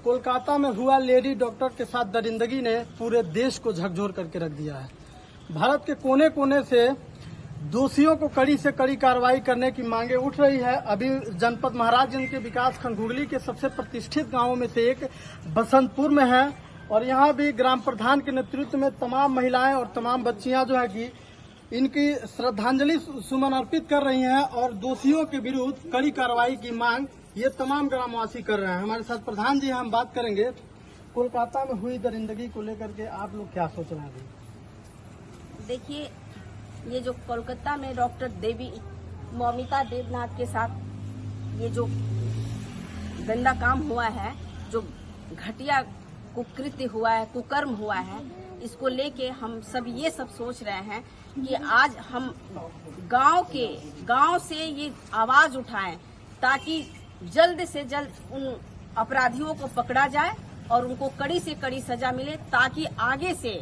कोलकाता में हुआ lady doctor के साथ दरिंदगी ने पूरे देश को झकझोर करके रख दिया है। भारत के कोने कोने से दोषियों को कड़ी से कड़ी कार्रवाई करने की मांगे उठ रही है। अभी जनपद महाराजगंज के विकासखंड घुगली के सबसे प्रतिष्ठित गांवों में से एक बसंतपुर में है और यहाँ भी ग्राम प्रधान के नेतृत्व में तमाम महिलाएं और तमाम बच्चियां जो है कि इनकी श्रद्धांजलि सुमन अर्पित कर रही हैं और दोषियों के विरुद्ध कड़ी कार्रवाई की मांग ये तमाम ग्रामवासी कर रहे हैं। हमारे साथ प्रधान जी हैं, हम बात करेंगे कोलकाता में हुई दरिंदगी को लेकर के आप लोग क्या सोच रहे हैं? देखिए, ये जो कोलकाता में डॉक्टर देवी मौमिता देवनाथ के साथ ये जो गंदा काम हुआ है, जो घटिया कुकृत्य हुआ है, कुकर्म हुआ है, इसको लेके हम सब ये सब सोच रहे हैं कि आज हम गांव से ये आवाज उठाएं ताकि जल्द से जल्द उन अपराधियों को पकड़ा जाए और उनको कड़ी से कड़ी सजा मिले, ताकि आगे से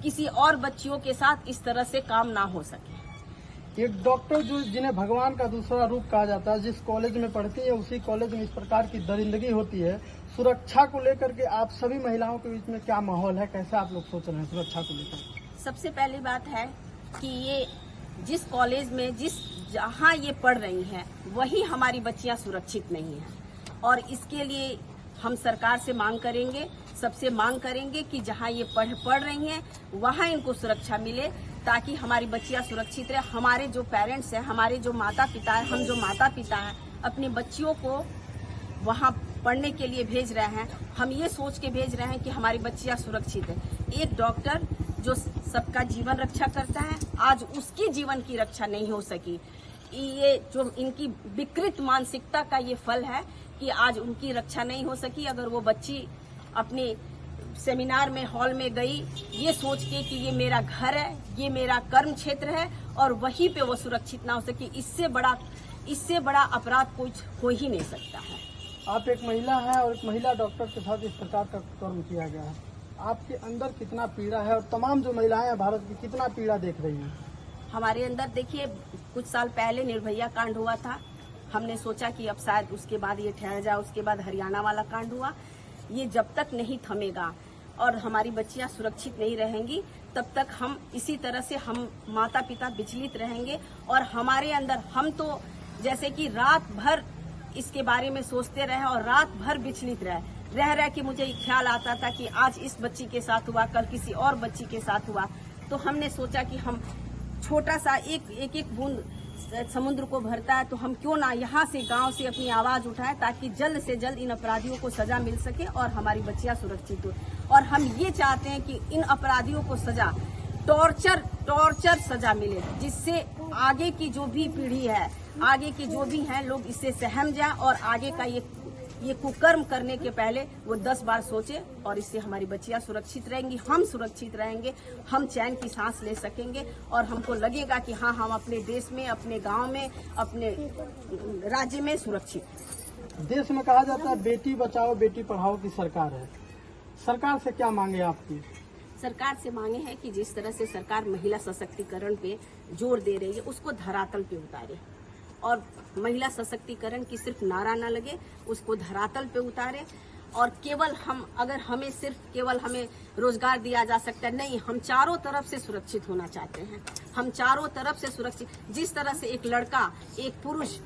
किसी और बच्चियों के साथ इस तरह से काम ना हो सके। एक डॉक्टर जो जिन्हें भगवान का दूसरा रूप कहा जाता है, जिस कॉलेज में पढ़ती है उसी कॉलेज में इस प्रकार की दरिंदगी होती है। सुरक्षा को लेकर के आप सभी महिलाओं के बीच में क्या माहौल है, कैसे आप लोग सोच रहे हैं सुरक्षा को लेकर? सबसे पहली बात है कि ये जिस कॉलेज में जहाँ ये पढ़ रही हैं वही हमारी बच्चियां सुरक्षित नहीं हैं और इसके लिए हम सरकार से मांग करेंगे, सबसे मांग करेंगे कि जहाँ ये पढ़ रही हैं वहाँ इनको सुरक्षा मिले ताकि हमारी बच्चियां सुरक्षित रहे। हमारे जो पेरेंट्स हैं, हमारे जो माता पिता हैं, हम जो माता पिता हैं अपनी बच्चियों को वहाँ पढ़ने के लिए भेज रहे हैं, हम ये सोच के भेज रहे हैं कि हमारी बच्चियां सुरक्षित है। एक डॉक्टर जो सबका जीवन रक्षा करता है, आज उसकी जीवन की रक्षा नहीं हो सकी। ये जो इनकी विकृत मानसिकता का ये फल है कि आज उनकी रक्षा नहीं हो सकी। अगर वो बच्ची अपने सेमिनार में हॉल में गई ये सोच के कि ये मेरा घर है, ये मेरा कर्म क्षेत्र है और वहीं पे वो सुरक्षित ना हो सकी, इससे बड़ा अपराध कुछ हो ही नहीं सकता है। आप एक महिला है और एक महिला डॉक्टर के साथ इस प्रकार का कर्म किया गया है, आपके अंदर कितना पीड़ा है और तमाम जो महिलाएं हैं भारत की कितना पीड़ा देख रही हैं? हमारे अंदर देखिए, कुछ साल पहले निर्भया कांड हुआ था, हमने सोचा कि अब शायद उसके बाद ये ठहर जाए, उसके बाद हरियाणा वाला कांड हुआ। ये जब तक नहीं थमेगा और हमारी बच्चियां सुरक्षित नहीं रहेंगी तब तक हम इसी तरह से हम माता पिता विचलित रहेंगे और हमारे अंदर हम तो जैसे कि रात भर इसके बारे में सोचते रहे और रात भर विचलित रह कि मुझे ख्याल आता था कि आज इस बच्ची के साथ हुआ, कल किसी और बच्ची के साथ हुआ। तो हमने सोचा कि हम छोटा सा एक बूंद समुद्र को भरता है तो हम क्यों ना यहाँ से गांव से अपनी आवाज उठाएं ताकि जल्द से जल्द इन अपराधियों को सजा मिल सके और हमारी बच्चियां सुरक्षित हो। और हम ये चाहते हैं कि इन अपराधियों को सजा टॉर्चर सजा मिले, जिससे आगे की जो भी पीढ़ी है, आगे के जो भी हैं लोग इससे सहम जाए और आगे का ये कुकर्म करने के पहले वो 10 बार सोचे और इससे हमारी बच्चियां सुरक्षित रहेंगी, हम सुरक्षित रहेंगे, हम चैन की सांस ले सकेंगे और हमको लगेगा कि हाँ, हम अपने देश में, अपने गांव में, अपने राज्य में सुरक्षित। देश में कहा जाता है बेटी बचाओ बेटी पढ़ाओ की सरकार है, सरकार से क्या मांगे आपकी? सरकार से मांगे हैं कि जिस तरह से सरकार महिला सशक्तिकरण पे जोर दे रही है उसको धरातल पे उतारे और महिला सशक्तिकरण की सिर्फ नारा न लगे, उसको धरातल पे उतारे। और केवल हमें रोजगार दिया जा सकता है, नहीं, हम चारों तरफ से सुरक्षित होना चाहते हैं। हम चारों तरफ से सुरक्षित, जिस तरह से एक लड़का, एक पुरुष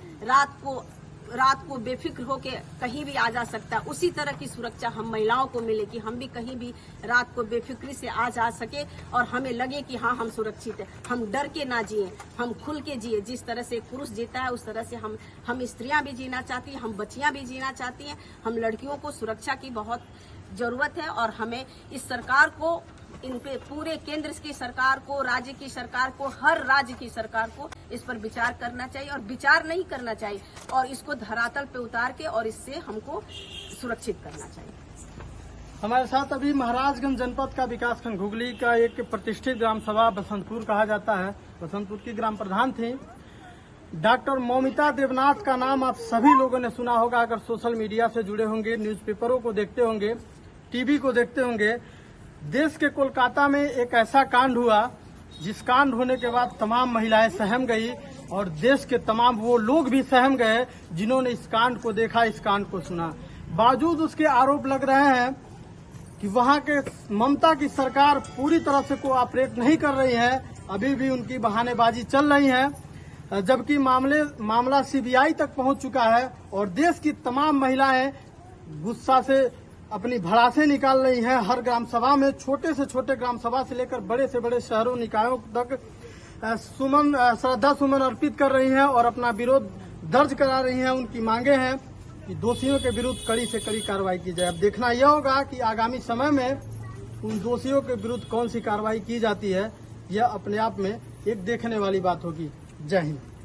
रात को बेफिक्र होके कहीं भी आ जा सकता है, उसी तरह की सुरक्षा हम महिलाओं को मिले कि हम भी कहीं भी रात को बेफिक्री से आ जा सके और हमें लगे कि हाँ, हम सुरक्षित है। हम डर के ना जिए, हम खुल के जिए। जिस तरह से एक पुरुष जीता है उस तरह से हम स्त्रियां भी जीना चाहती हैं, हम बच्चियां भी जीना चाहती हैं। हम लड़कियों को सुरक्षा की बहुत जरूरत है और हमें इस सरकार को, इन पे पूरे केंद्र की सरकार को, राज्य की सरकार को, हर राज्य की सरकार को इस पर विचार करना चाहिए और विचार नहीं करना चाहिए और इसको धरातल पे उतार के और इससे हमको सुरक्षित करना चाहिए। हमारे साथ अभी महाराजगंज जनपद का विकासखंड घुगली का एक प्रतिष्ठित ग्राम सभा बसंतपुर कहा जाता है, बसंतपुर की ग्राम प्रधान थी डॉक्टर मौमिता देवनाथ का नाम आप सभी लोगों ने सुना होगा अगर सोशल मीडिया से जुड़े होंगे, न्यूज़पेपरों को देखते होंगे, टीवी को देखते होंगे। देश के कोलकाता में एक ऐसा कांड हुआ जिस कांड होने के बाद तमाम महिलाएं सहम गई और देश के तमाम वो लोग भी सहम गए जिन्होंने इस कांड को देखा, इस कांड को सुना। बावजूद उसके आरोप लग रहे हैं कि वहां के ममता की सरकार पूरी तरह से कोऑपरेट नहीं कर रही है, अभी भी उनकी बहानेबाजी चल रही है, जबकि मामला सीबीआई तक पहुंच चुका है और देश की तमाम महिलाएं गुस्सा से अपनी भड़ासे निकाल रही हैं। हर ग्राम सभा में, छोटे से छोटे ग्राम सभा से लेकर बड़े से बड़े शहरों निकायों तक श्रद्धा सुमन अर्पित कर रही हैं और अपना विरोध दर्ज करा रही हैं। उनकी मांगे हैं कि दोषियों के विरुद्ध कड़ी से कड़ी कार्रवाई की जाए। अब देखना यह होगा कि आगामी समय में उन दोषियों के विरुद्ध कौन सी कार्रवाई की जाती है। यह अपने आप में एक देखने वाली बात होगी। जय हिंद।